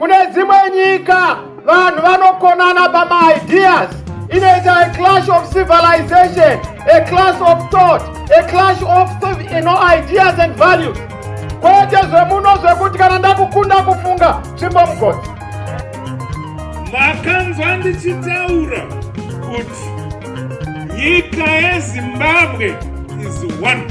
Kune dzimwe nyika vanhu vanokonana pama-ideas. Inoita a clash of civilization, a clash of thought, a clash of ideas and values. Kwete zvemuno zvekuti kana ndakukunda kufunga chimbo mugodzi. Makanzwa ndichitaura kuti nyika yeZimbabwe is one.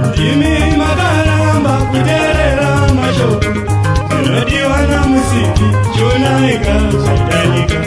Ndimi makaramba kuderera mashoko zinodiwana musiki chonaika zvaidanika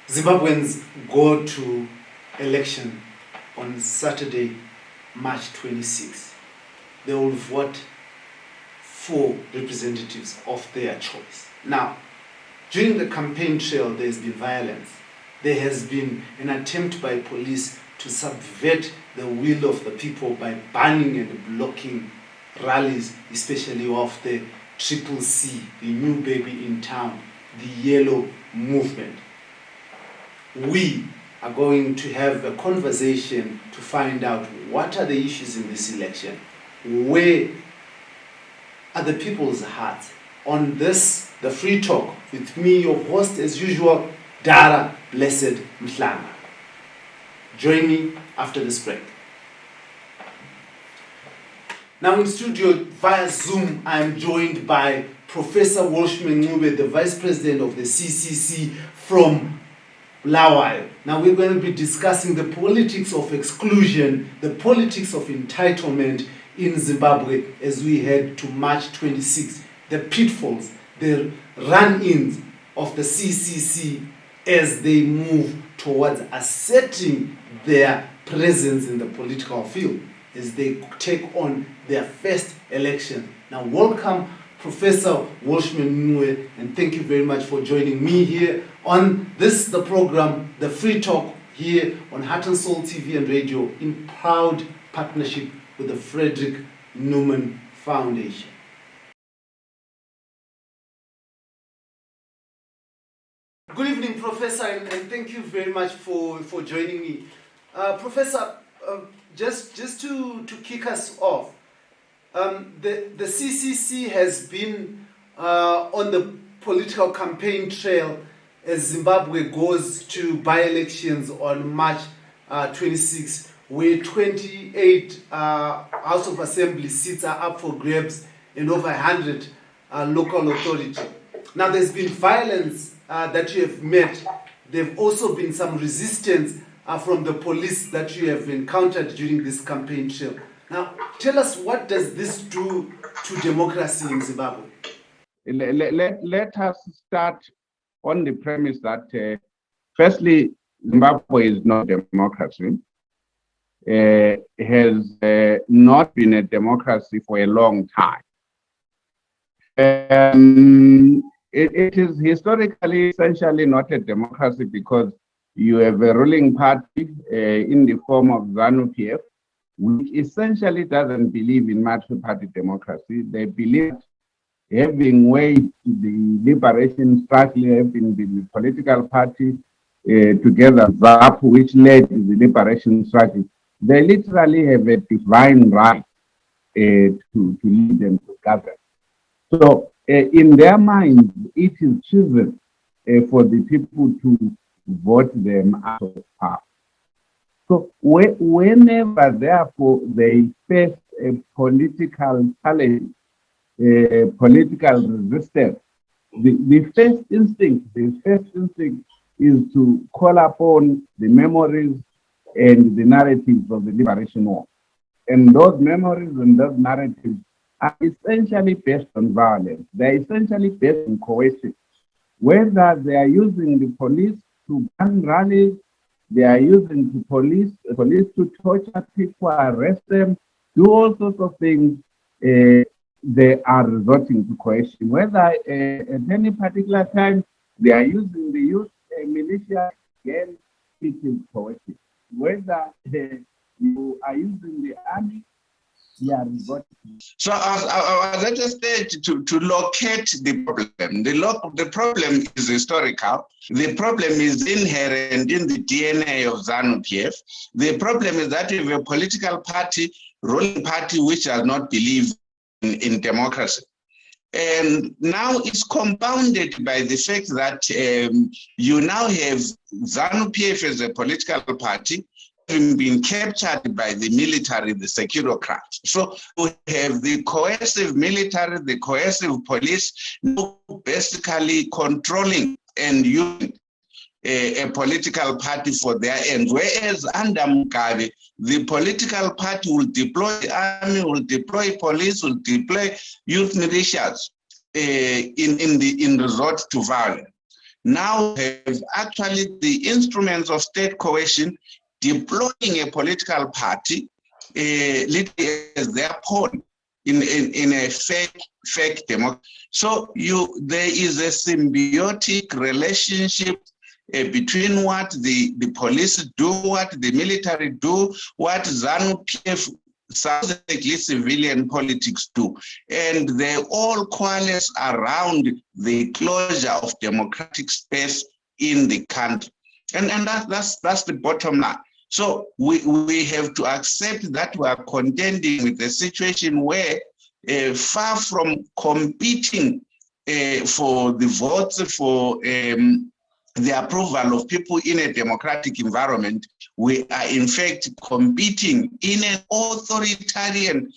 Zimbabweans go to election on Saturday, March 26. They will vote for representatives of their choice. Now, during the campaign trail, there has been violence. There has been an attempt by police to subvert the will of the people by banning and blocking rallies, especially of the CCC, the new baby in town, the yellow movement. We are going to have a conversation to find out what are the issues in this election, where are the people's hearts. On this, the Free Talk, with me, your host as usual, Dara Blessed Mhlanga. Join me after this break. Now in studio via Zoom, I am joined by Professor Welshman Ncube, the Vice President of the CCC from Bulawayo. Now we're going to be discussing the politics of exclusion, the politics of entitlement in Zimbabwe as we head to March 26, the pitfalls, the run-ins of the CCC as they move towards asserting their presence in the political field, as they take on their first election. Now welcome Professor Welshman Ncube, and thank you very much for joining me here on this, the program, The Free Talk, here on Heart and Soul TV and Radio, in proud partnership with the Frederick Newman Foundation. Good evening, Professor, and thank you very much for joining me. Professor, just to kick us off, the CCC has been on the political campaign trail as Zimbabwe goes to by-elections on March 26, where 28 House of Assembly seats are up for grabs and over 100 local authority. Now there's been violence that you have met. There have also been some resistance from the police that you have encountered during this campaign trail. Now, tell us, what does this do to democracy in Zimbabwe? Let us start on the premise that, firstly, Zimbabwe is not democracy. Has not been a democracy for a long time. It is historically essentially not a democracy because you have a ruling party in the form of ZANU-PF, which essentially doesn't believe in multi-party democracy. They believe having waged the liberation struggle, having the political party together, ZAP, which led the liberation struggle, they literally have a divine right to lead and to govern. So in their minds, it is chosen for the people to vote them out of power. So whenever, therefore, they face a political challenge, political resistance, the first instinct is to call upon the memories and the narratives of the liberation war. And those memories and those narratives are essentially based on violence. They're essentially based on coercion. Whether they are using the police to ban rallies, they are using the police to torture people, arrest them, do all sorts of things, they are resorting to coercion. Whether at any particular time they are using the youth militia, again, it is coercion. Whether you are using the army, they are resorting. So I was at a stage to locate the problem. The problem is historical. The problem is inherent in the DNA of ZANU-PF. The problem is that we have a political party, ruling party, which does not believe in democracy. And now it's compounded by the fact that you now have ZANU-PF as a political party been captured by the military, the securocrats. So we have the coercive military, the coercive police, basically controlling and using a political party for their ends. Whereas under Mugabe, the political party will deploy the army, will deploy police, will deploy youth militias in resort to violence. Now we have actually the instruments of state coercion deploying a political party literally as their pawn in a fake democracy. So there is a symbiotic relationship between what the police do, what the military do, what ZANU-PF supposedly civilian politics do. And they all coalesce around the closure of democratic space in the country. And that's the bottom line. So we have to accept that we are contending with a situation where far from competing for the votes, for the approval of people in a democratic environment, we are in fact competing in an authoritarian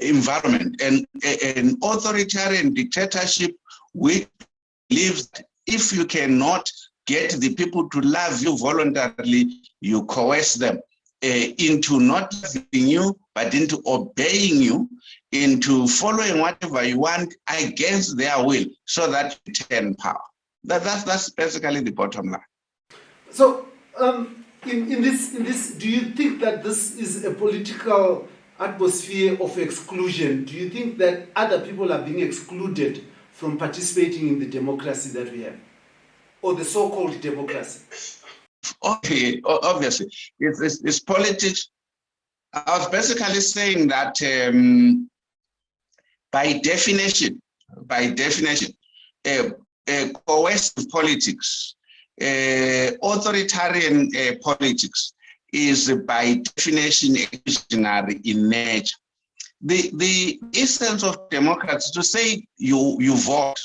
environment, and an authoritarian dictatorship which believes that if you cannot get the people to love you voluntarily, you coerce them into not loving you, but into obeying you, into following whatever you want against their will, so that you turn power. That's basically the bottom line. So, in this, do you think that this is a political atmosphere of exclusion? Do you think that other people are being excluded from participating in the democracy that we have, or the so-called democracy? Okay, obviously, it's politics. I was basically saying that by definition, coercive politics, authoritarian politics is by definition exclusionary in nature. The essence of democracy, to say you vote,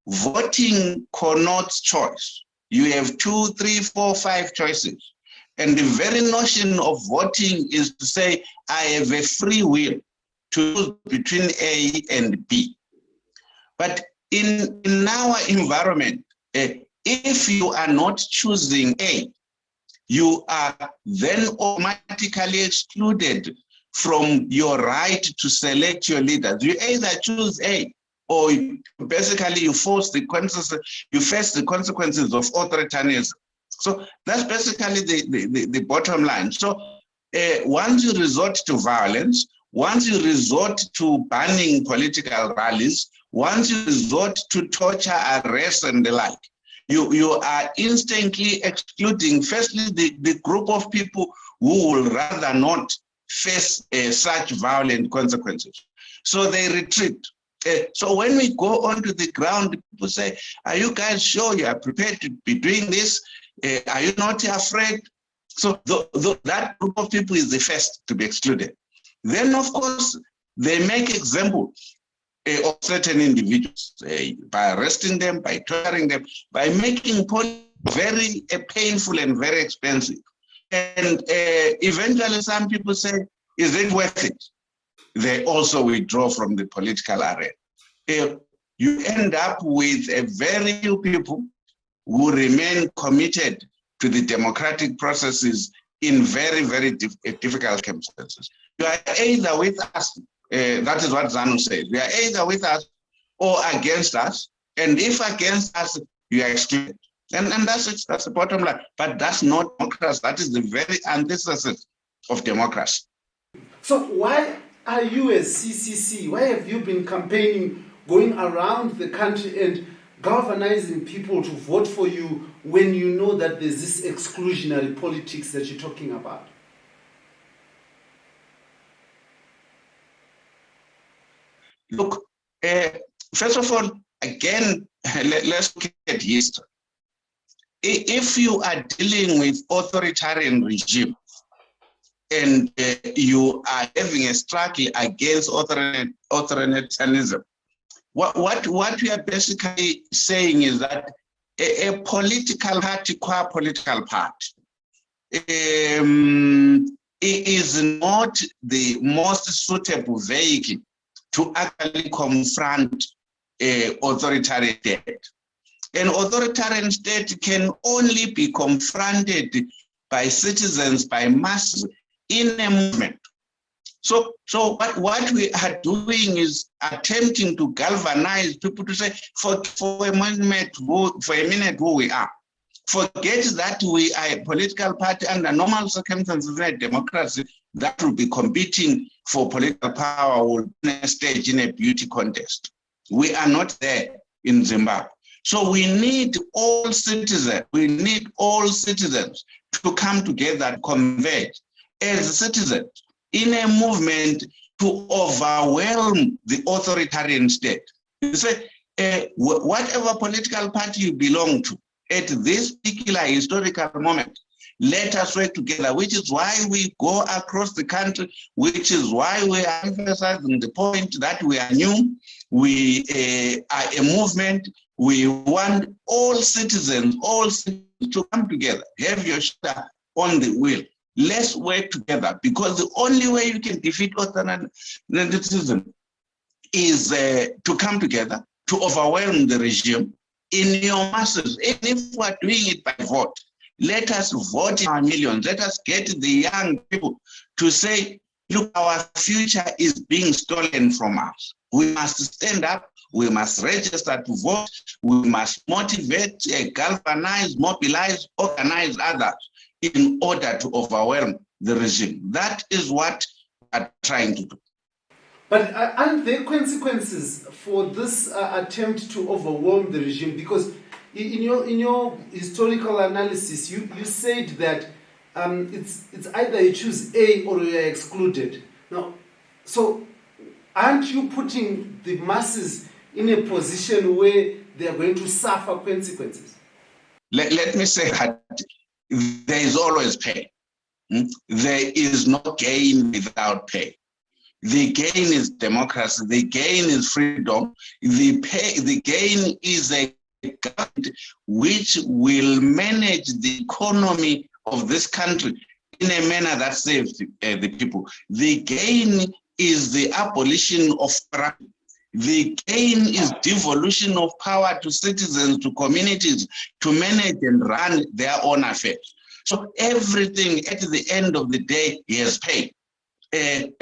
voting connotes choice. You have 2, 3, 4, 5 choices. And the very notion of voting is to say, I have a free will to choose between A and B. But in our environment, if you are not choosing A, you are then automatically excluded from your right to select your leaders. You either choose A, or basically you face the consequences of authoritarianism. So that's basically the bottom line. So once you resort to violence, once you resort to banning political rallies, once you resort to torture, arrest, and the like, you are instantly excluding, firstly, the group of people who will rather not face such violent consequences. So they retreat. So when we go onto the ground, people say, are you guys sure you are prepared to be doing this? Are you not afraid? So that group of people is the first to be excluded. Then, of course, they make examples of certain individuals by arresting them, by torturing them, by making policy very painful and very expensive. And eventually some people say, is it worth it? They also withdraw from the political arena. You end up with a very few people who remain committed to the democratic processes in very, very difficult circumstances. You are either with us, that is what ZANU says, you are either with us or against us, and if against us, you are excluded. And that's it, that's the bottom line. But that's not democracy, that is the very antithesis of democracy. So why are you as CCC, why have you been campaigning, going around the country and galvanizing people to vote for you when you know that there's this exclusionary politics that you're talking about? Look, first of all, again, let's look at history. If you are dealing with authoritarian regime and you are having a struggle against authoritarianism, what we are basically saying is that a political party, qua political party, is not the most suitable vehicle to actually confront authoritarian state. An authoritarian state can only be confronted by citizens, by masses, in a movement. So what we are doing is attempting to galvanize people to say, for a minute who we are. Forget that we are a political party under normal circumstances in a democracy that will be competing for political power on a stage in a beauty contest. We are not there in Zimbabwe. So we need all citizens, to come together and converge as citizens in a movement to overwhelm the authoritarian state. You say, whatever political party you belong to, at this particular historical moment, let us work together, which is why we go across the country, which is why we are emphasizing the point that we are new, we are a movement, we want all citizens to come together, have your shoulder on the wheel. Let's work together, because the only way you can defeat authoritarianism is to come together, to overwhelm the regime in your masses. Even if we are doing it by vote, let us vote in our millions. Let us get the young people to say, look, our future is being stolen from us. We must stand up. We must register to vote. We must motivate, galvanize, mobilize, organize others in order to overwhelm the regime. That is what we are trying to do. But aren't there consequences for this attempt to overwhelm the regime? Because in your historical analysis, you said that it's either you choose A or you are excluded. Now, so aren't you putting the masses in a position where they are going to suffer consequences? Let me say that there is always pay. There is no gain without pay. The gain is democracy. The gain is freedom. The gain is a government which will manage the economy of this country in a manner that saves the people. The gain is the abolition of corruption. The gain is devolution of power to citizens, to communities, to manage and run their own affairs. So everything at the end of the day is paid. And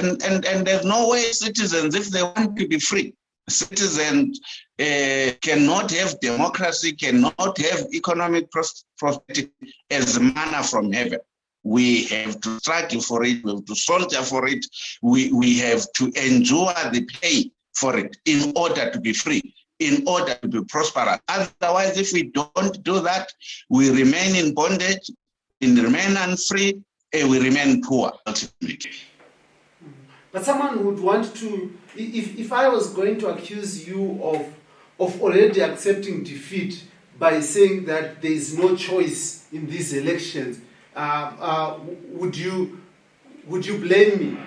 there's no way citizens, if they want to be free, citizens cannot have democracy, cannot have economic prosperity as manna from heaven. We have to struggle for it. We have to soldier for it. We have to endure the pain for it in order to be free, in order to be prosperous. Otherwise, if we don't do that, we remain in bondage, we remain unfree, and we remain poor ultimately. But someone would want to, if I was going to accuse you of already accepting defeat by saying that there is no choice in these elections, would you blame me?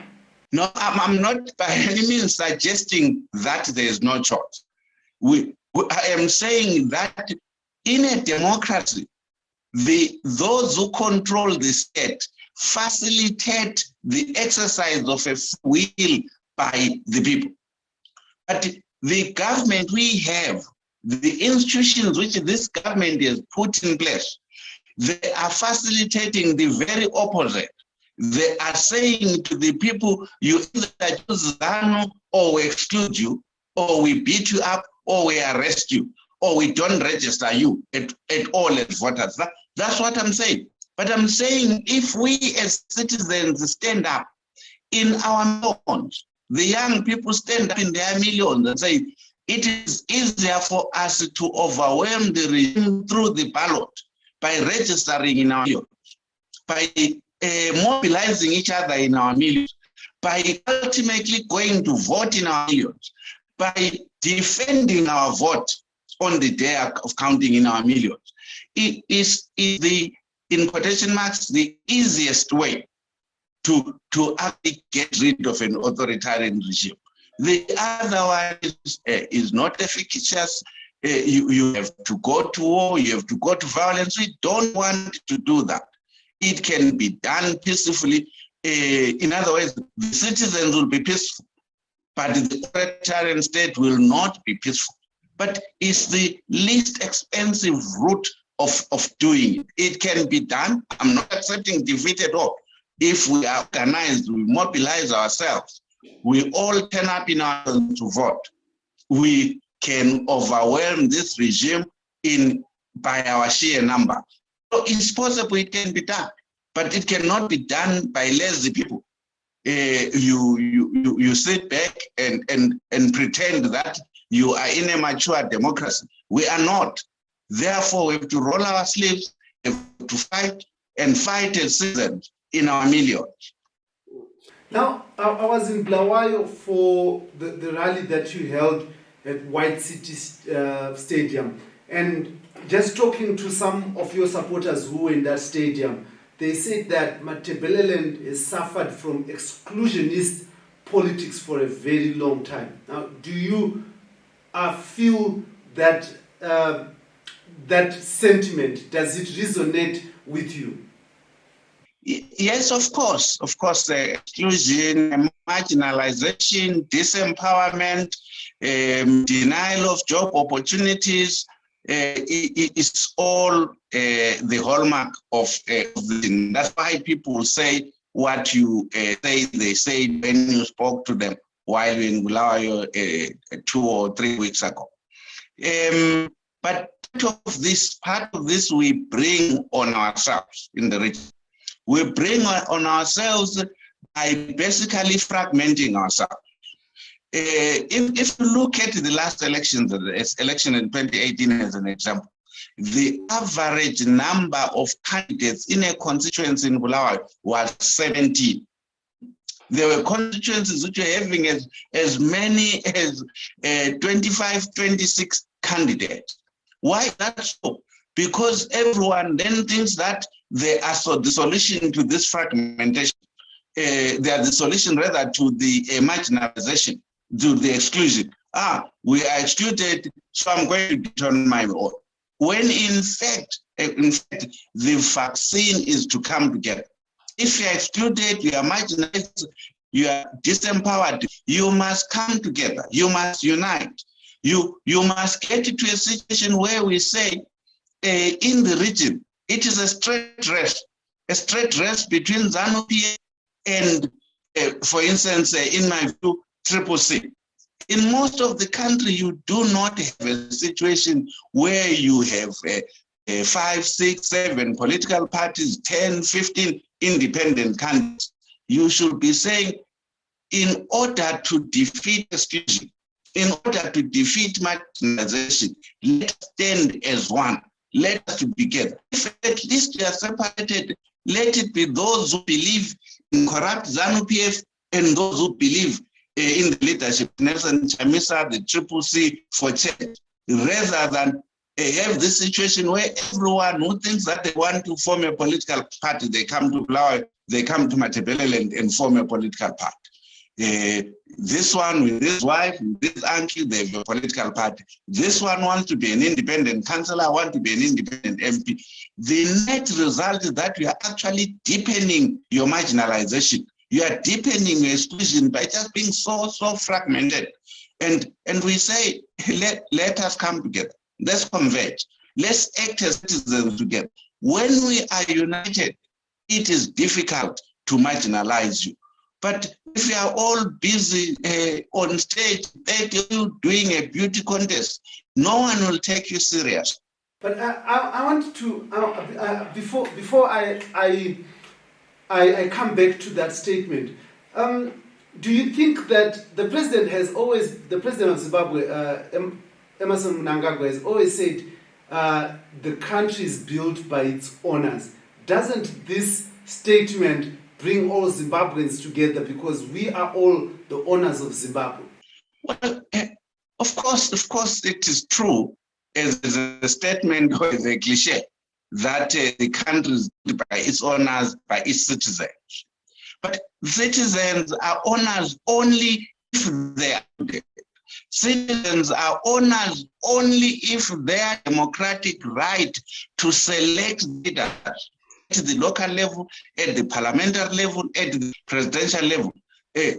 No, I'm not by any means suggesting that there is no choice. I am saying that in a democracy, those who control the state facilitate the exercise of a free will by the people. But the government we have, the institutions which this government has put in place, they are facilitating the very opposite. They are saying to the people, you either choose ZANU or we exclude you, or we beat you up, or we arrest you, or we don't register you at all as voters. That's what I'm saying. But I'm saying if we as citizens stand up in our millions, the young people stand up in their millions and say, it is easier for us to overwhelm the regime through the ballot by registering in our millions, by mobilizing each other in our millions, by ultimately going to vote in our millions, by defending our vote on the day of counting in our millions. It is the, in quotation marks, the easiest way to actually get rid of an authoritarian regime. The other one is not efficacious. You have to go to war, you have to go to violence. We don't want to do that. It can be done peacefully. In other words, the citizens will be peaceful, but the authoritarian state will not be peaceful. But it's the least expensive route of doing it. It can be done. I'm not accepting defeat at all. If we are organized, we mobilize ourselves, we all turn up in our to vote, we can overwhelm this regime by our sheer number. So it's possible it can be done, but it cannot be done by lazy people. You sit back and pretend that you are in a mature democracy. We are not. Therefore, we have to roll our sleeves, we have to fight and fight as citizens in our millions. Now, I was in Bulawayo for the rally that you held at White City Stadium, and just talking to some of your supporters who were in that stadium, they said that Matebeleland has suffered from exclusionist politics for a very long time. Now, do you feel that that sentiment, does it resonate with you? Yes, of course. Of course, the exclusion, marginalization, disempowerment, denial of job opportunities, it's all the hallmark of the thing. That's why people say what you say they said when you spoke to them while you in Bulawayo 2 or 3 weeks ago. But part of this we bring on ourselves in the region. We bring on ourselves by basically fragmenting ourselves. If you look at the last elections, the election in 2018 as an example, the average number of candidates in a constituency in Bulawayo was 17. There were constituencies which were having as many as 25, 26 candidates. Why is that so? Because everyone then thinks that they are the solution to this fragmentation. They are the solution rather to the marginalization, to the exclusion. We are excluded, so I'm going to do it on my own. When in fact, the vaccine is to come together. If you are excluded, you are marginalized, you are disempowered, you must come together, you must unite. You must get to a situation where we say, in the region, it is a straight race between ZANU-PF and, for instance, in my view, CCC. In most of the country, you do not have a situation where you have 5, 6, 7 political parties, 10, 15 independent candidates. You should be saying, in order to defeat exclusion, in order to defeat marginalization, let's stand as one. Let us be together. If at least we are separated, let it be those who believe in corrupt ZANU-PF and those who believe in the leadership, Nelson Chamisa, the CCC for change, rather than have this situation where everyone who thinks that they want to form a political party, they come to Blawa, they come to Matebeleland and form a political party. This one with his wife, with this uncle, they have a political party. This one wants to be an independent councillor, want to be an independent MP. The net result is that you are actually deepening your marginalization. You are deepening your exclusion by just being so fragmented. And we say, let us come together. Let's converge. Let's act as citizens together. When we are united, it is difficult to marginalize you. But if we are all busy on stage, doing a beauty contest, no one will take you serious. But I want to before I come back to that statement. Do you think that the president of Zimbabwe, Emmerson Mnangagwa, has always said the country is built by its owners? Doesn't this statement bring all Zimbabweans together because we are all the owners of Zimbabwe? Well, of course, it is true as a statement or as a cliche that the country is built by its owners, by its citizens. But citizens are owners only if they are dead. Citizens are owners only if their democratic right to select leaders at the local level, at the parliamentary level, at the presidential level,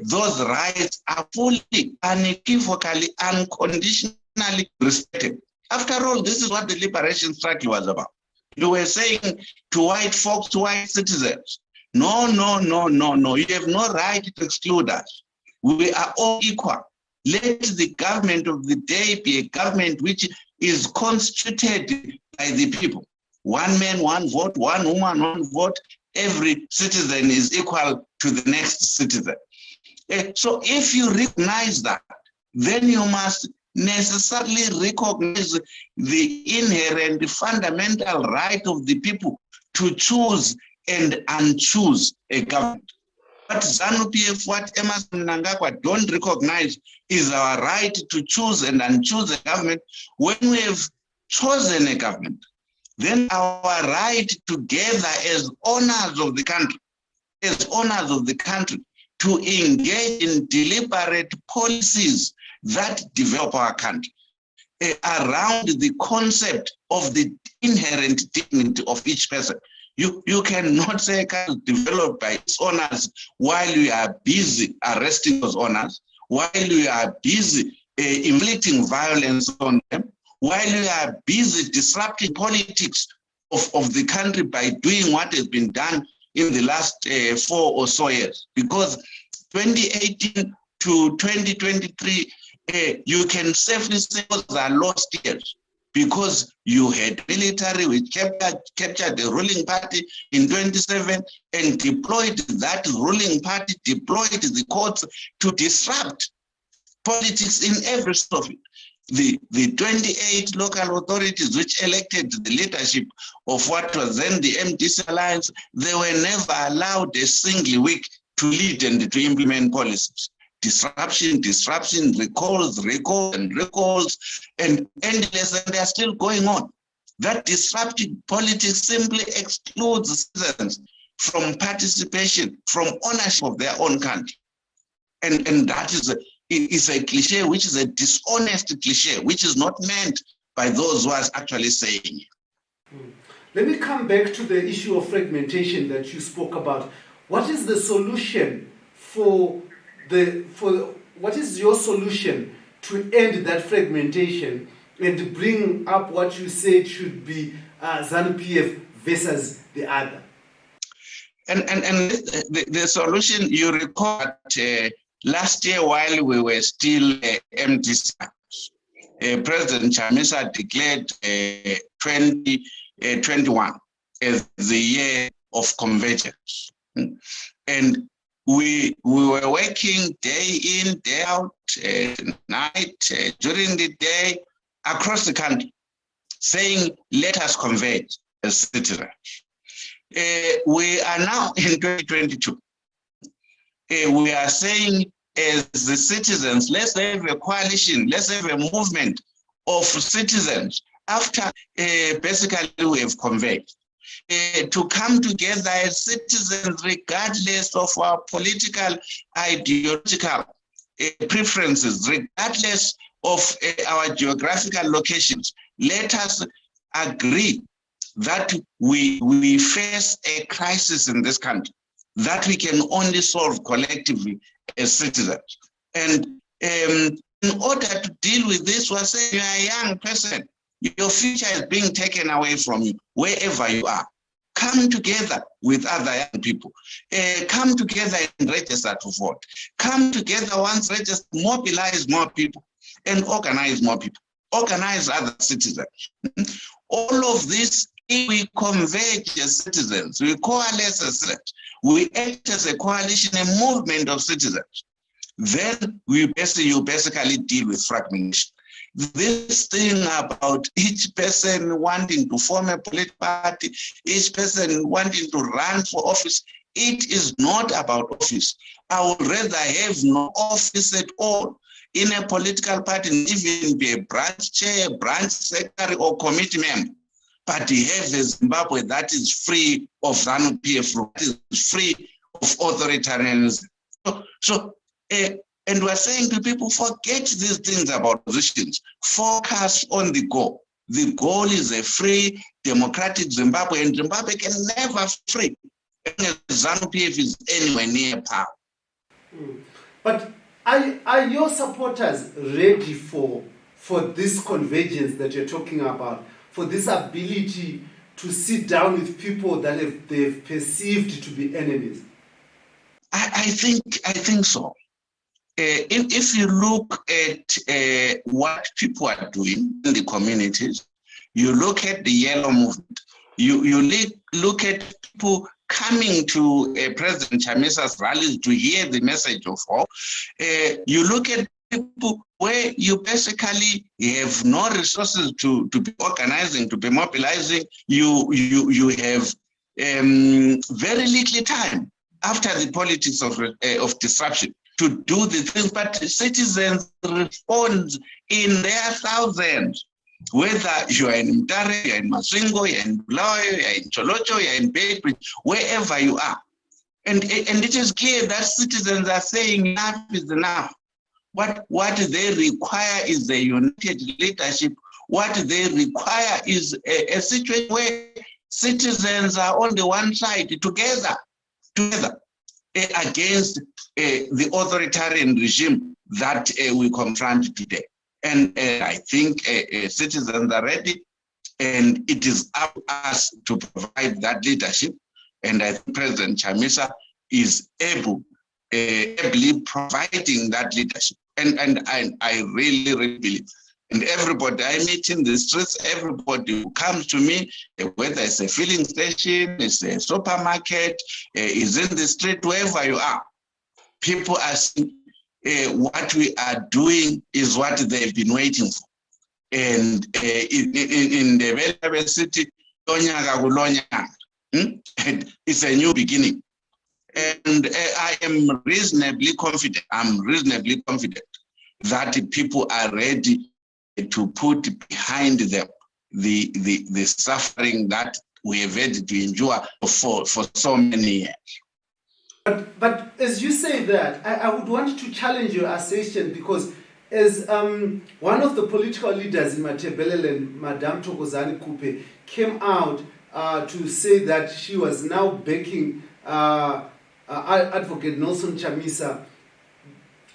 those rights are fully, unequivocally, unconditionally respected. After all, this is what the liberation struggle was about. You were saying to white folks, to white citizens, no, you have no right to exclude us. We are all equal. Let the government of the day be a government which is constituted by the people. One man, one vote, one woman, one vote. Every citizen is equal to the next citizen. So if you recognize that, then you must necessarily recognize the inherent fundamental right of the people to choose and unchoose a government. What ZANU-PF, what Emmerson Mnangagwa don't recognize is our right to choose and unchoose a government. When we have chosen a government, then our right together as owners of the country, to engage in deliberate policies that develop our country around the concept of the inherent dignity of each person. You cannot say developed by its owners while you are busy arresting those owners, while you are busy inflicting violence on them, while you are busy disrupting politics of the country by doing what has been done in the last 4 or so years. Because 2018 to 2023, you can safely say those are lost years, because you had military which captured the ruling party in 27 and deployed that ruling party, deployed the courts to disrupt politics in every sort of it. The 28 local authorities which elected the leadership of what was then the MDC Alliance, they were never allowed a single week to lead and to implement policies. Disruption, recalls, and endless, and they are still going on. That disruptive politics simply excludes citizens from participation, from ownership of their own country. And that is a cliche, which is a dishonest cliche, which is not meant by those who are actually saying it. Let me come back to the issue of fragmentation that you spoke about. What is the solution what is your solution to end that fragmentation and bring up what you said should be ZANU-PF versus the other? And the solution, you recall last year while we were still MDC, President Chamisa declared 20 2021 as the year of convergence. And we were working day in, day out, night, during the day, across the country, saying, let us converge as citizens. We are now in 2022. We are saying, as the citizens, let's have a coalition, let's have a movement of citizens after basically we have converged. To come together as citizens regardless of our political, ideological preferences, regardless of our geographical locations. Let us agree that we face a crisis in this country that we can only solve collectively as citizens. And in order to deal with this, we're saying you're a young person. Your future is being taken away from you wherever you are. Come together with other young people. Come together and register to vote. Come together once register, mobilize more people and organize more people. Organize other citizens. All of this, if we converge as citizens, we coalesce as citizens, we act as a coalition, a movement of citizens, then you basically deal with fragmentation. This thing about each person wanting to form a political party, each person wanting to run for office, it is not about office. I would rather have no office at all in a political party, even be a branch chair, branch secretary, or committee member. But you have a Zimbabwe that is free of ZANU-PF, that is free of authoritarianism. And we're saying to people, forget these things about positions. Focus on the goal. The goal is a free, democratic Zimbabwe, and Zimbabwe can never free as ZANU-PF is anywhere near power. But are your supporters ready for this convergence that you're talking about, for this ability to sit down with people that they've perceived to be enemies? I think so. If you look at what people are doing in the communities, you look at the yellow movement, you look at people coming to President Chamisa's rallies to hear the message of hope, you look at people where you basically have no resources to be organizing, to be mobilizing, you have very little time after the politics of disruption to do the things, but citizens respond in their thousands, whether you are in Mtare, you are in Masvingo, you are in Bulawayo, you are in Cholocho, you are in Bedford, wherever you are. And it is clear that citizens are saying enough is enough. What they require is a united leadership. What they require is a situation where citizens are on the one side together against the authoritarian regime that we confront today. And I think citizens are ready, and it is up to us to provide that leadership. And I think President Chamisa is ably providing that leadership. And I really, really believe. And everybody I meet in the streets, everybody who comes to me, whether it's a filling station, it's a supermarket, is in the street, wherever you are, people are saying what we are doing is what they've been waiting for. And in the Welshman city, it's a new beginning. And I am reasonably confident, that people are ready to put behind them the suffering that we have had to endure for so many years. But as you say that, I would want to challenge your assertion, because as one of the political leaders in Matebeleland, Madame Thokozani Khupe, came out to say that she was now backing Advocate Nelson Chamisa,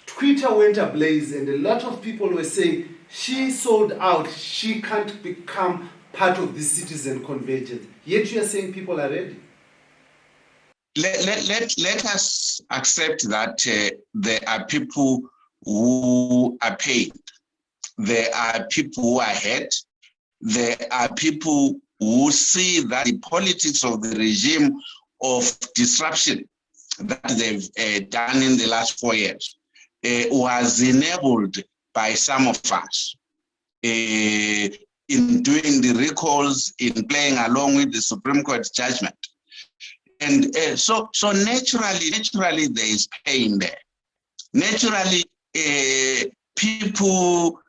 Twitter went ablaze, and a lot of people were saying she sold out, she can't become part of this citizen convergence. Yet you are saying people are ready. Let us accept that there are people who are paid. There are people who are hurt. There are people who see that the politics of the regime of disruption that they've done in the last 4 years was enabled by some of us in doing the recalls, in playing along with the Supreme Court judgment. And so naturally there is pain there. Naturally, people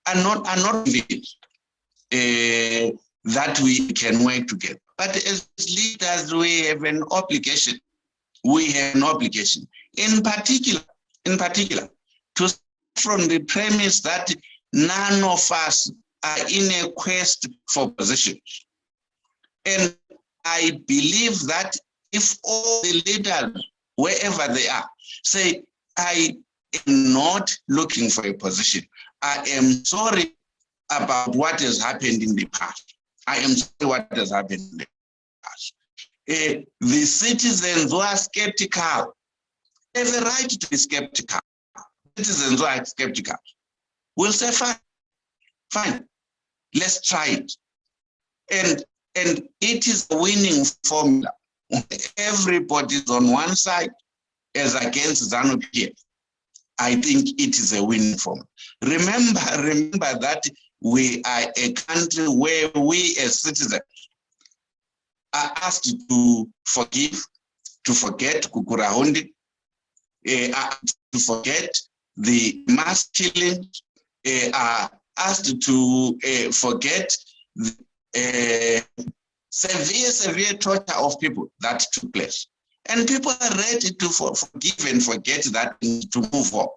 are not convinced that we can work together. But as leaders, we have an obligation. We have an obligation, in particular, to start from the premise that none of us are in a quest for positions. And I believe that if all the leaders, wherever they are, say, I am not looking for a position, I am sorry about what has happened in the past. I am sorry what has happened in the past. The citizens who are skeptical have a right to be skeptical. Citizens who are skeptical will say, fine, let's try it. And it is a winning formula. Everybody's on one side as against ZANU-PF. I think it is a winning formula. Remember that we are a country where we as citizens are asked to forgive, to forget Kukurahundi, to forget the mass killings, are asked to forget the severe torture of people that took place. And people are ready to forgive and forget that and to move on.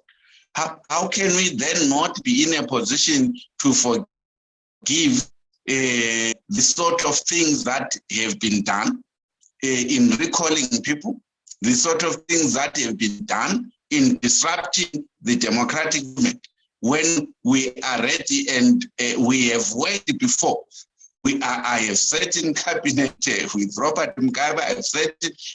How can we then not be in a position to forgive the sort of things that have been done in recalling people, the sort of things that have been done in disrupting the democratic movement, when we are ready and we have worked before? I have sat in cabinet with Robert Mugabe, I have sat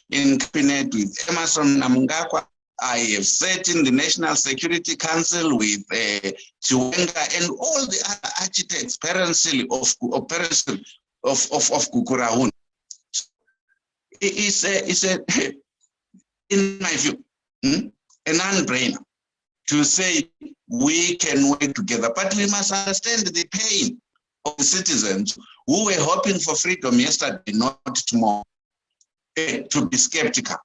in cabinet with Emmerson Mnangagwa, I have sat in the National Security Council with Chiwenga and all the other architects, parallelly of Kukurahun. It's in my view, an no-brainer to say we can work together, but we must understand the pain of the citizens who were hoping for freedom yesterday, not tomorrow, to be skeptical.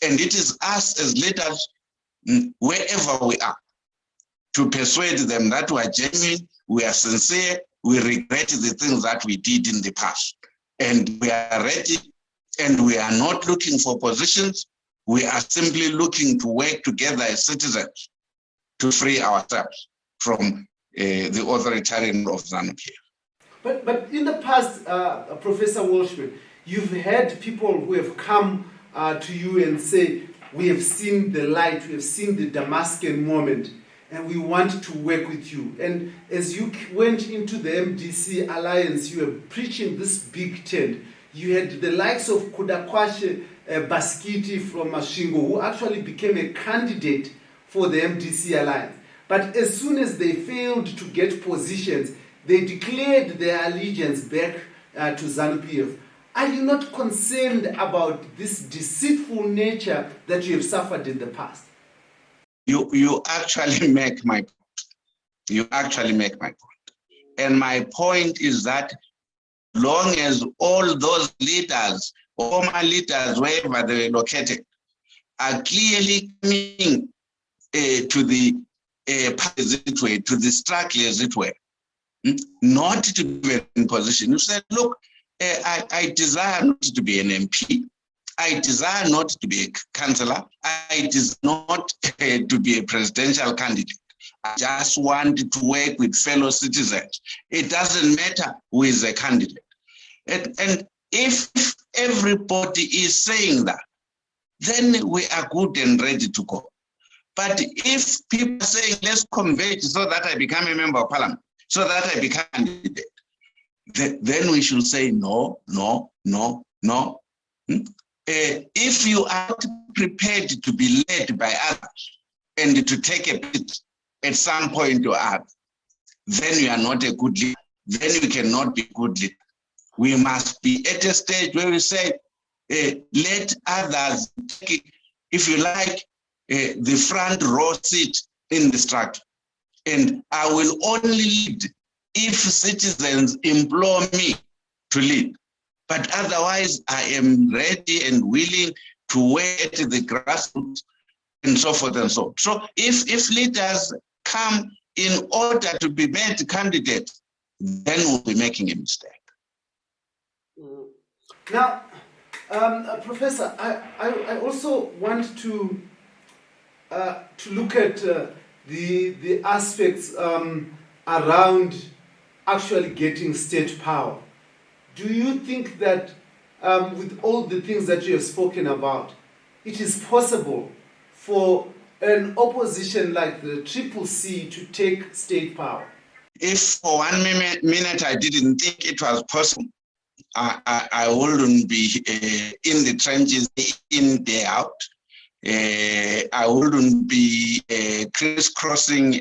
And it is us as leaders, wherever we are, to persuade them that we are genuine, we are sincere, we regret the things that we did in the past. And we are ready, and we are not looking for positions. We are simply looking to work together as citizens to free ourselves from the authoritarian of ZANU-PF. But in the past, Professor Welshman, you've had people who have come to you and say, we have seen the light, we have seen the Damascus moment, and we want to work with you. And as you went into the MDC alliance, you were preaching this big tent. You had the likes of Kudakwashe Baskiti from Mashingo, who actually became a candidate for the MDC alliance. But as soon as they failed to get positions, they declared their allegiance back to ZANU-PF. Are you not concerned about this deceitful nature that you have suffered in the past? You actually make my point. You actually make my point. And my point is that long as all those leaders, former leaders, wherever they were located, are clearly coming to the party, as it were, to the struggle, as it were, not to be in position. You said, look, I desire not to be an MP. I desire not to be a councillor. I desire not to be a presidential candidate. I just want to work with fellow citizens. It doesn't matter who is a candidate. And if everybody is saying that, then we are good and ready to go. But if people are saying, let's converge so that I become a member of parliament, so that I become a candidate, then we should say no, no, no, no. If you are not prepared to be led by others and to take a bit at some point or other, then you are not a good leader. Then you cannot be a good leader. We must be at a stage where we say, let others take, if you like, the front row seat in the struggle. And I will only lead if citizens implore me to lead. But otherwise, I am ready and willing to work at the grassroots and so forth and so on. So if leaders come in order to be made candidates, then we'll be making a mistake. Now, Professor, I also want to look at the aspects around actually getting state power. Do you think that with all the things that you have spoken about, it is possible for an opposition like the CCC to take state power? If for 1 minute I didn't think it was possible, I wouldn't be in the trenches in, day out. I wouldn't be crisscrossing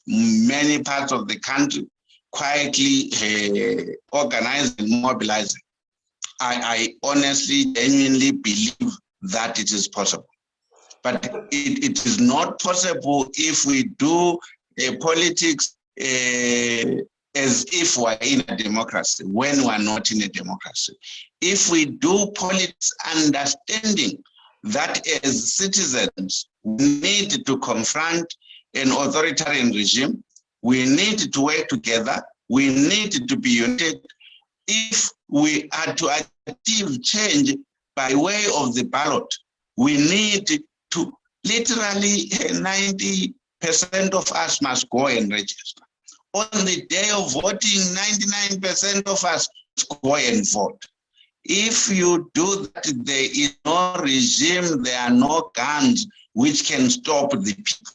many parts of the country, quietly organizing, mobilizing. I honestly, genuinely believe that it is possible. But it is not possible if we do politics as if we're in a democracy, when we're not in a democracy. If we do politics understanding that as citizens, we need to confront an authoritarian regime, we need to work together, we need to be united. If we are to achieve change by way of the ballot, we need to literally 90% of us must go and register. On the day of voting, 99% of us must go and vote. If you do that, there is no regime, there are no guns which can stop the people.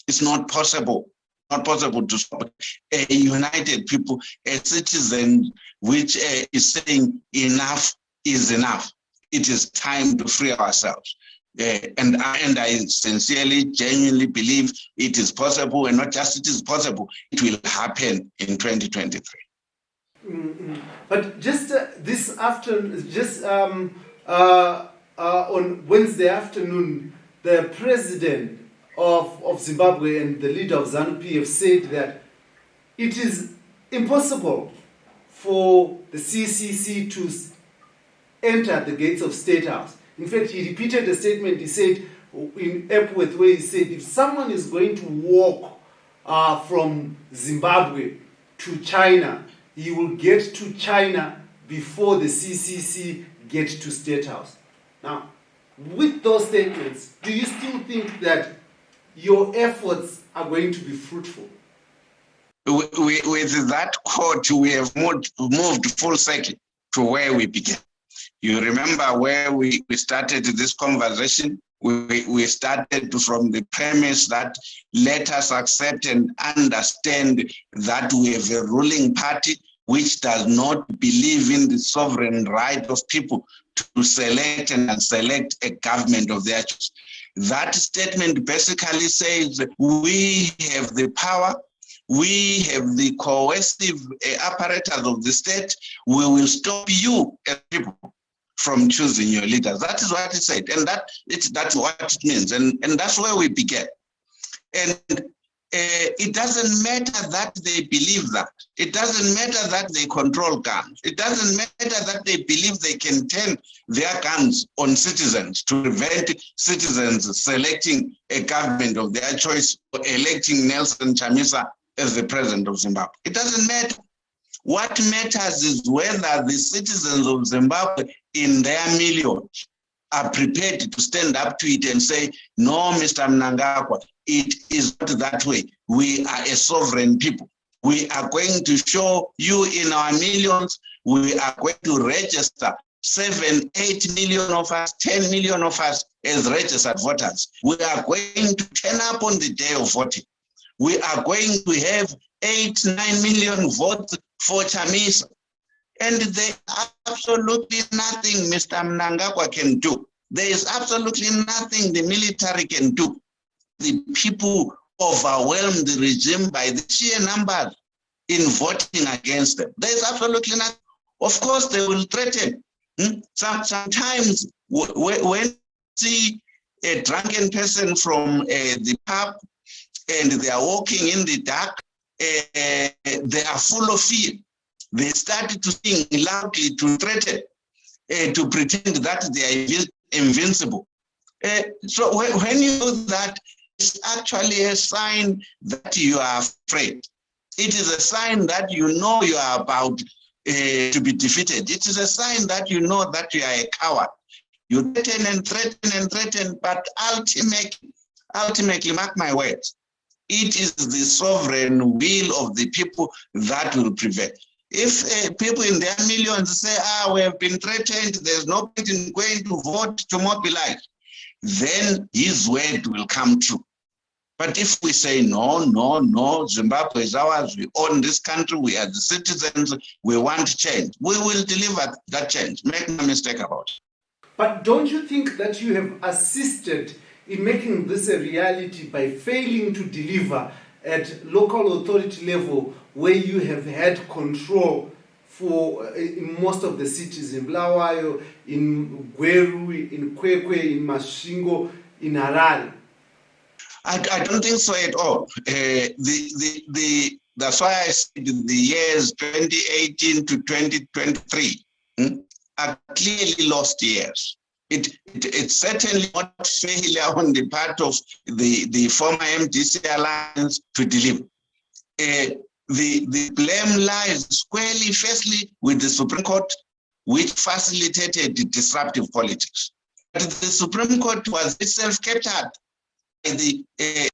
It's not possible. Not possible to stop a united people, a citizen which is saying enough is enough. It is time to free ourselves. And I sincerely, genuinely believe it is possible, and not just it is possible, it will happen in 2023. But just this afternoon, on Wednesday afternoon, the president of Zimbabwe and the leader of ZANU-PF said that it is impossible for the CCC to enter the gates of State House. In fact, he repeated the statement he said in Epworth, where he said, if someone is going to walk from Zimbabwe to China, he will get to China before the CCC get to State House. Now, with those statements, do you still think that your efforts are going to be fruitful? With that quote, we have moved full circle to where we began. You remember where we started this conversation? We started from the premise that let us accept and understand that we have a ruling party which does not believe in the sovereign right of people to select and unselect a government of their choice. That statement basically says we have the power, we have the coercive apparatus of the state, we will stop you as people from choosing your leaders. That is what it said, and that's what it means, and that's where we began. And it doesn't matter that they believe that. It doesn't matter that they control guns. It doesn't matter that they believe they can turn their guns on citizens to prevent citizens selecting a government of their choice or electing Nelson Chamisa as the president of Zimbabwe. It doesn't matter. What matters is whether the citizens of Zimbabwe in their millions are prepared to stand up to it and say, no, Mr. Mnangagwa, it is not that way. We are a sovereign people. We are going to show you in our millions, we are going to register 7, 8 million of us, 10 million of us as registered voters. We are going to turn up on the day of voting. We are going to have 8, 9 million votes for Chamisa. And there is absolutely nothing Mr. Mnangagwa can do. There is absolutely nothing the military can do. The people overwhelm the regime by the sheer numbers in voting against them. There is absolutely nothing. of course they will threaten. Sometimes when you see a drunken person from the pub and they are walking in the dark, they are full of fear. They start to sing loudly, to threaten, to pretend that they are invincible. So when you do that, it's actually a sign that you are afraid. It is a sign that you know you are about to be defeated. It is a sign that you know that you are a coward. You threaten and threaten and threaten, but ultimately, mark my words, it is the sovereign will of the people that will prevail. If people in their millions say, we have been threatened, there's no point in going to vote to mobilize, then his word will come true. But if we say, no, Zimbabwe is ours, we own this country, we are the citizens, we want change, we will deliver that change. Make no mistake about it. But don't you think that you have assisted in making this a reality by failing to deliver at local authority level where you have had control for in most of the cities, in Bulawayo, in Gweru, in Kwekwe, in Masvingo, in Harare? I don't think so at all. That's why I said the years 2018 to 2023 are clearly lost years. It's certainly not failure on the part of the former MDC alliance to deliver. The blame lies squarely, firstly, with the Supreme Court, which facilitated the disruptive politics. But the Supreme Court was itself captured by the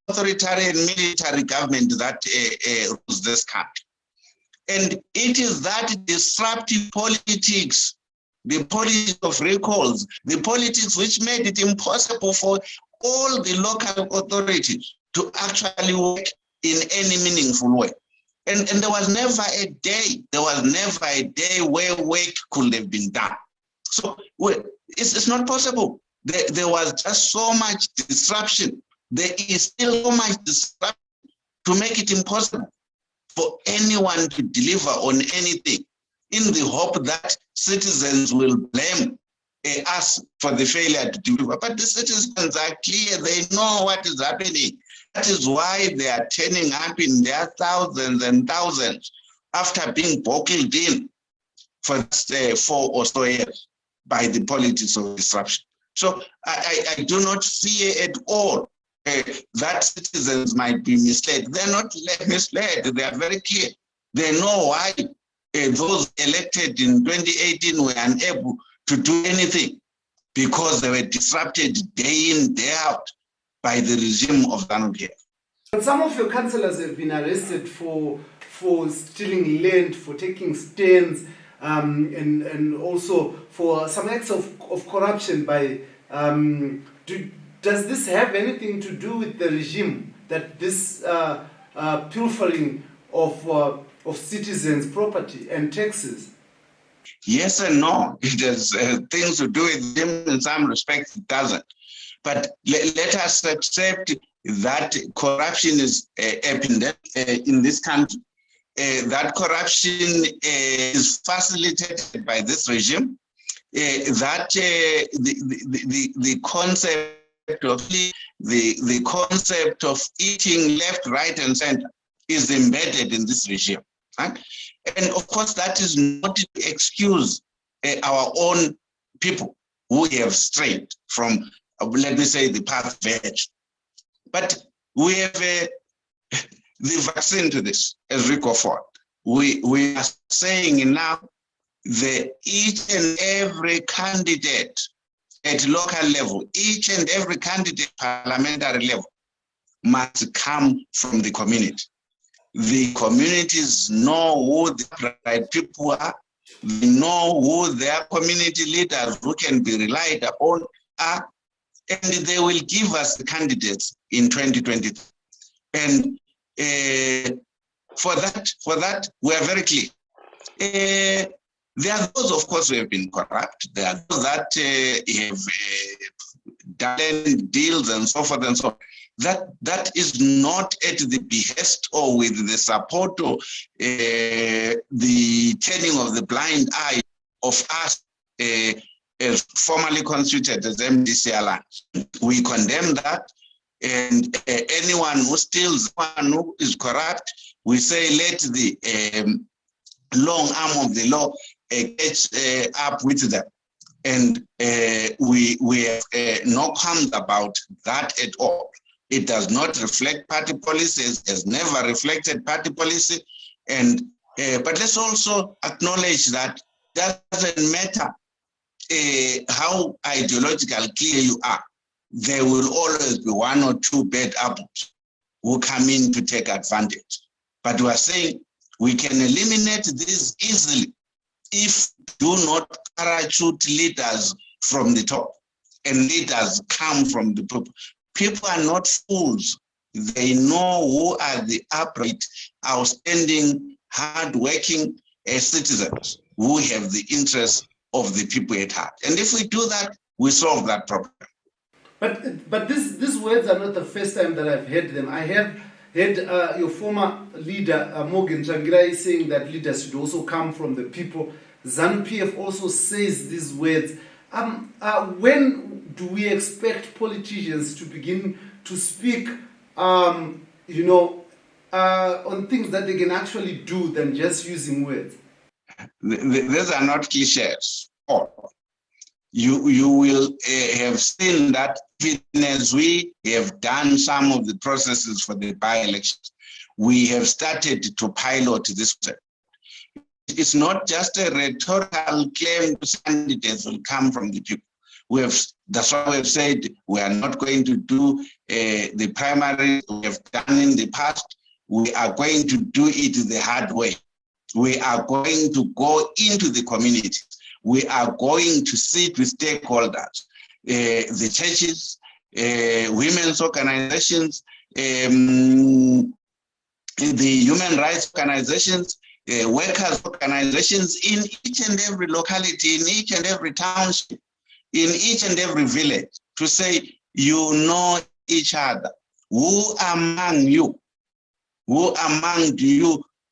authoritarian military government that rules this country. And it is that disruptive politics, the politics of recalls, the politics which made it impossible for all the local authorities to actually work in any meaningful way. And there was never a day where work could have been done. So it's not possible. There was just so much disruption. There is still so much disruption to make it impossible for anyone to deliver on anything, in the hope that citizens will blame us for the failure to deliver. But the citizens are clear, they know what is happening. That is why they are turning up in their thousands and thousands after being buckled in for 4 or so years by the politics of disruption. So I do not fear at all that citizens might be misled. They're not misled, they are very clear. They know why those elected in 2018 were unable to do anything, because they were disrupted day in, day out by the regime of ZANU-PF. But some of your councillors have been arrested for stealing land, for taking stands, and also for some acts of corruption by... does this have anything to do with the regime, that this pilfering of citizens' property and taxes? Yes and no. It has things to do with them. In some respects, it doesn't. But let us accept that corruption is epidemic in this country. That corruption is facilitated by this regime. That the concept of eating left, right, and center is embedded in this regime. Right? And of course, that is not to excuse our own people who have strayed from, let me say, the path of virtue. But we have the vaccine to this, as we go forward. We are saying now that each and every candidate at local level, each and every candidate at parliamentary level must come from the community. The communities know who the right people are. They know who their community leaders who can be relied upon are, and they will give us the candidates in 2020. And for that, we are very clear. There are those, of course, who have been corrupt. There are those that have done deals and so forth and so on. that is not at the behest or with the support or the turning of the blind eye of us as formally constituted as MDC Alliance. We condemn that, and anyone who steals, one who is corrupt, we say let the long arm of the law catch up with them. And we have no qualms about that at all. It does not reflect party policy, has never reflected party policy. And but let's also acknowledge that doesn't matter how ideological clear you are, there will always be one or two bad apples who come in to take advantage. But we are saying we can eliminate this easily if do not parachute leaders from the top, and leaders come from the people. People are not fools. They know who are the upright, outstanding, hard-working citizens who have the interests of the people at heart. And if we do that, we solve that problem. But these words are not the first time that I've heard them. I have heard your former leader, Mwonzora, saying that leaders should also come from the people. ZANU-PF also says these words. When do we expect politicians to begin to speak, on things that they can actually do than just using words? These are not cliches. You will have seen that even as we have done some of the processes for the by-elections, we have started to pilot this. It's not just a rhetorical claim that candidates will come from the people. That's why we have said we are not going to do the primary we have done in the past. We are going to do it the hard way. We are going to go into the communities. We are going to sit with stakeholders, the churches, women's organizations, the human rights organizations, workers' organizations in each and every locality, in each and every township, in each and every village, to say, you know each other. Who among you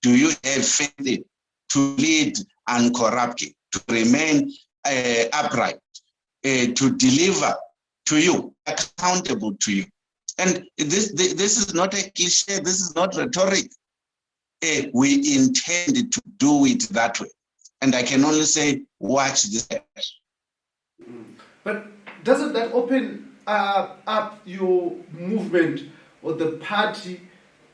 do you have faith in to lead uncorrupted, to remain upright, to deliver to you, accountable to you? And this is not a cliche, this is not rhetoric. We intend to do it that way. And I can only say, watch this. But doesn't that open up your movement or the party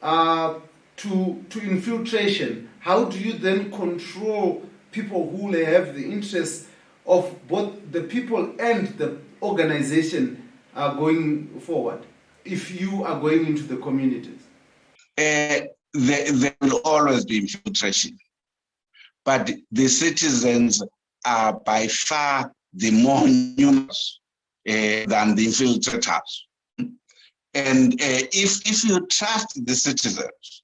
to infiltration? How do you then control people who have the interests of both the people and the organization going forward, if you are going into the communities? There will always be infiltration, but the citizens are by far the more numerous than the infiltrators. And if you trust the citizens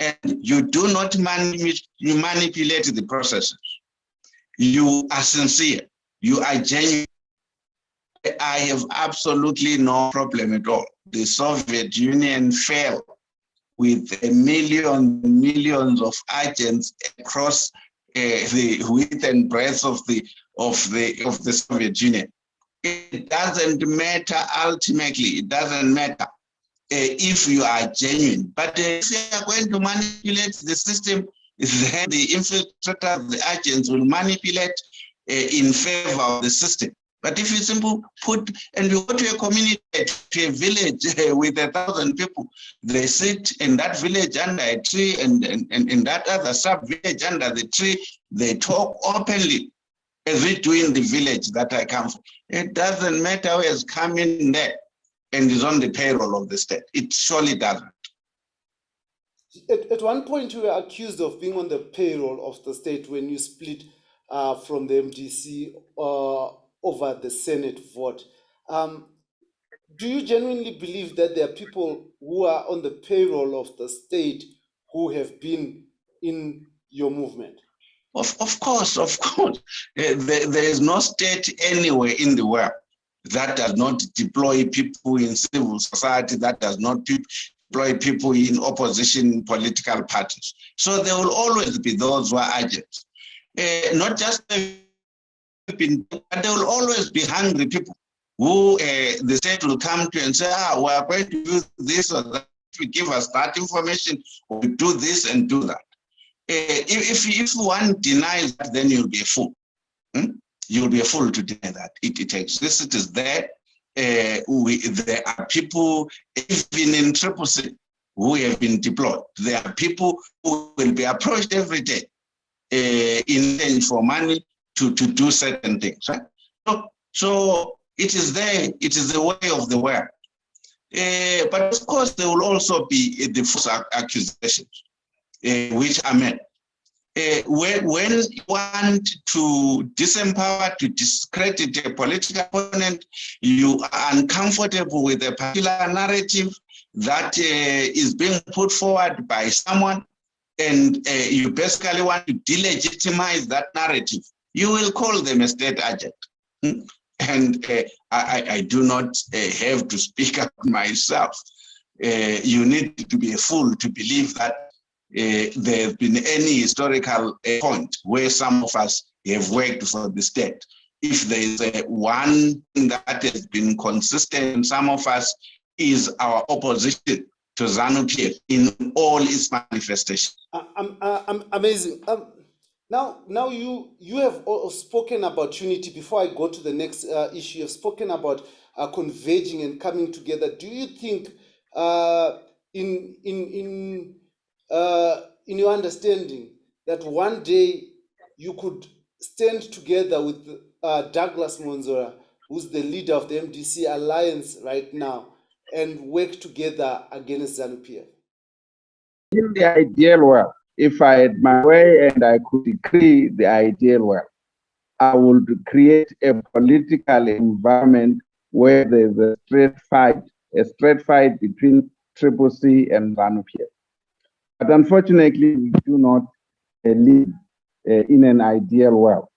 and you do not manipulate the processes, you are sincere, you are genuine, I have absolutely no problem at all. The Soviet Union fell with millions of agents across the width and breadth of the Soviet Union. It doesn't matter ultimately. It doesn't matter if you are genuine. But if you are going to manipulate the system, then the infiltrators, the agents will manipulate in favor of the system. But if you simply put, and you go to a community, to a village with 1,000 people, they sit in that village under a tree, and in that other sub-village under the tree, they talk openly, as we do in the village that I come from. It doesn't matter who has come in there and is on the payroll of the state. It surely doesn't. At one point, you were accused of being on the payroll of the state when you split from the MDC over the Senate vote. Do you genuinely believe that there are people who are on the payroll of the state who have been in your movement? Of course. There is no state anywhere in the world that does not deploy people in civil society, that does not deploy people in opposition political parties. So there will always be those who are agents. Not just but there will always be hungry people who the state will come to and say, we are going to do this or that. If you give us that information, we do this and do that. If one denies that, then you'll be a fool. You'll be a fool to deny that. It exists, it is there. There are people, even in CCC, who have been deployed. There are people who will be approached every day in exchange for money to do certain things. Right? So it is there, it is the way of the world. But of course, there will also be the false accusations, which are made. When you want to disempower, to discredit a political opponent, you are uncomfortable with a particular narrative that is being put forward by someone, and you basically want to delegitimize that narrative, you will call them a state agent. And I do not have to speak up myself. You need to be a fool to believe that there have been any historical point where some of us have worked for the state. If there is one thing that has been consistent, some of us, is our opposition to ZANU-PF in all its manifestations. Amazing. Now you have spoken about unity. Before I go to the next issue, you've spoken about converging and coming together. Do you think, in your understanding, that one day you could stand together with Douglas Mwonzora, who's the leader of the MDC alliance right now, and work together against ZANU-PF? In the ideal world, if I had my way and I could decree the ideal world, I would create a political environment where there's a straight fight between CCC and ZANU-PF. But unfortunately, we do not live in an ideal world.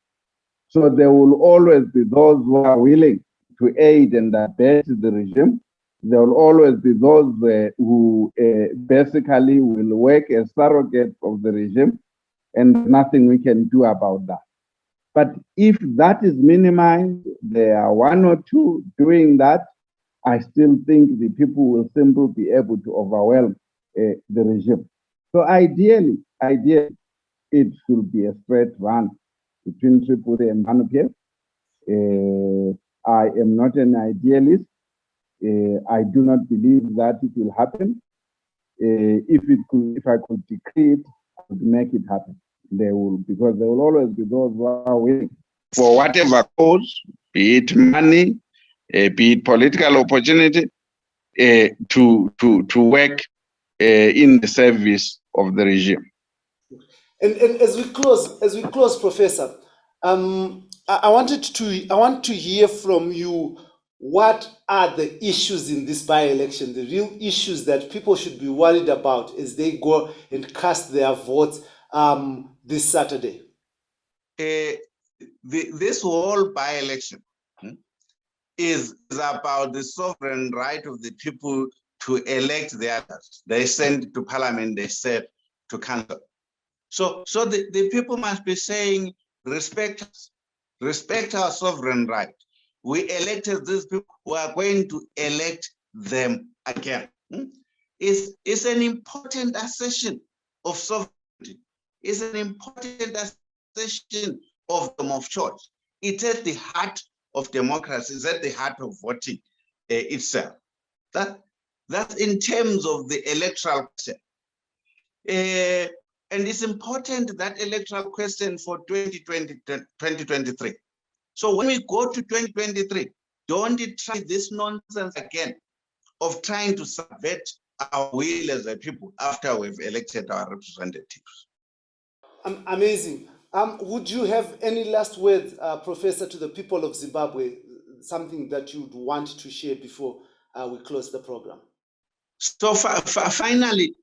So there will always be those who are willing to aid and abet the regime. There will always be those who basically will work as surrogates of the regime, and nothing we can do about that. But if that is minimized, there are one or two doing that, I still think the people will simply be able to overwhelm the regime. So ideally, it should be a straight run between CCC and ZANU-PF. I am not an idealist. I do not believe that it will happen. If I could decree it, I would make it happen. Because there will always be those who are willing for whatever cause, be it money, be it political opportunity, to work in the service of the regime. And as we close, Professor, I want to hear from you. What are the issues in this by-election, the real issues that people should be worried about as they go and cast their votes this Saturday? This whole by-election is about the sovereign right of the people to elect their leaders. They send to parliament, they serve to council. So the people must be saying, respect us, respect our sovereign right. We elected these people, who are going to elect them again. It's an important assertion of sovereignty. It's an important assertion of freedom of choice. It's at the heart of democracy. It's at the heart of voting itself. That's in terms of the electoral question. And it's important, that electoral question for 2023. So when we go to 2023, don't try this nonsense again of trying to subvert our will as a people after we've elected our representatives. Amazing. Would you have any last words, Professor, to the people of Zimbabwe, something that you'd want to share before we close the program? So finally,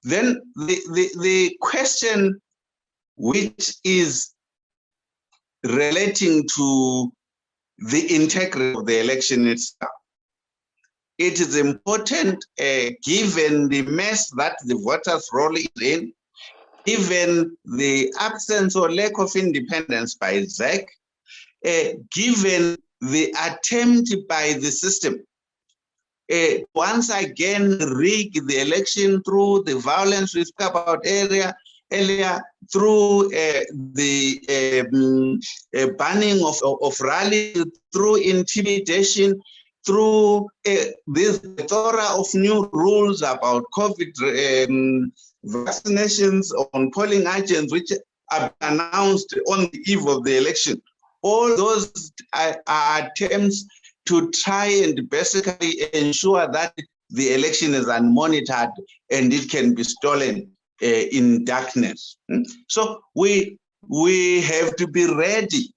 then the question which is relating to the integrity of the election itself. It is important, given the mess that the voters roll in, given the absence or lack of independence by ZEC, given the attempt by the system once again rig the election through the violence we spoke about earlier, through the banning of rallies, through intimidation, through this plethora of new rules about COVID vaccinations on polling agents, which are announced on the eve of the election. All those are attempts to try and basically ensure that the election is unmonitored and it can be stolen in darkness. So we have to be ready.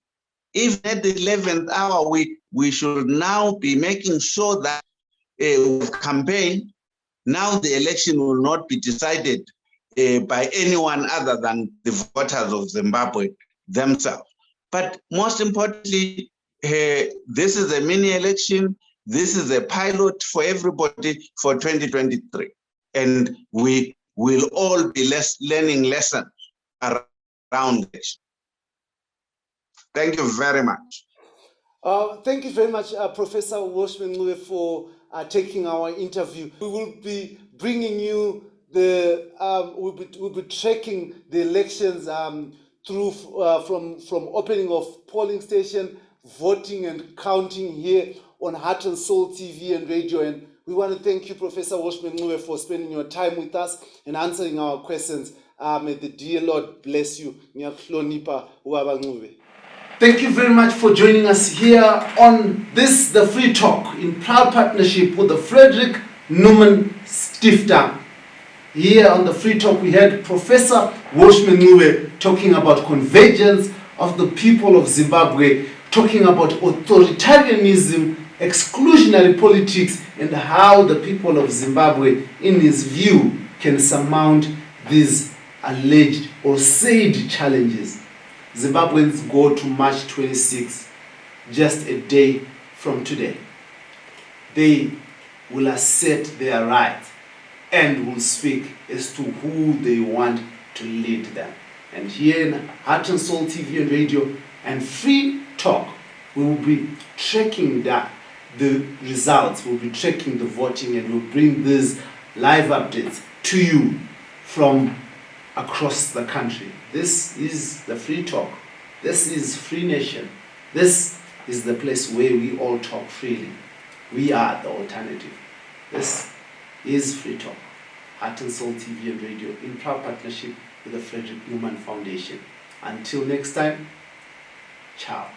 Even at the 11th hour, we should now be making sure that with campaign, now the election will not be decided by anyone other than the voters of Zimbabwe themselves. But most importantly, this is a mini election. This is a pilot for everybody for 2023. And we will all be learning lessons around this. Thank you very much. Thank you very much, Professor Welshman Ncube, for taking our interview. We will be bringing you we'll be tracking the elections through from opening of polling station, voting and counting here on Heart and Soul TV and radio. And we want to thank you, Professor Welshman Ncube, for spending your time with us and answering our questions. May the dear Lord bless you. Thank you very much for joining us here on this, The Free Talk, in proud partnership with the Frederick Newman Stifter. Here on The Free Talk, we had Professor Welshman Ncube talking about convergence of the people of Zimbabwe, talking about authoritarianism, exclusionary politics, and how the people of Zimbabwe, in his view, can surmount these alleged or said challenges. Zimbabweans go to March 26, just a day from today. They will assert their rights and will speak as to who they want to lead them. And here in Heart and Soul TV and radio and Free Talk, we will be tracking the results, we'll be tracking the voting, and we'll bring these live updates to you from across the country. This is the Free Talk. This is Free Nation. This is the place where we all talk freely. We are the alternative. This is Free Talk. Heart and Soul TV and radio in proud partnership with the Frederick Newman Foundation. Until next time, ciao.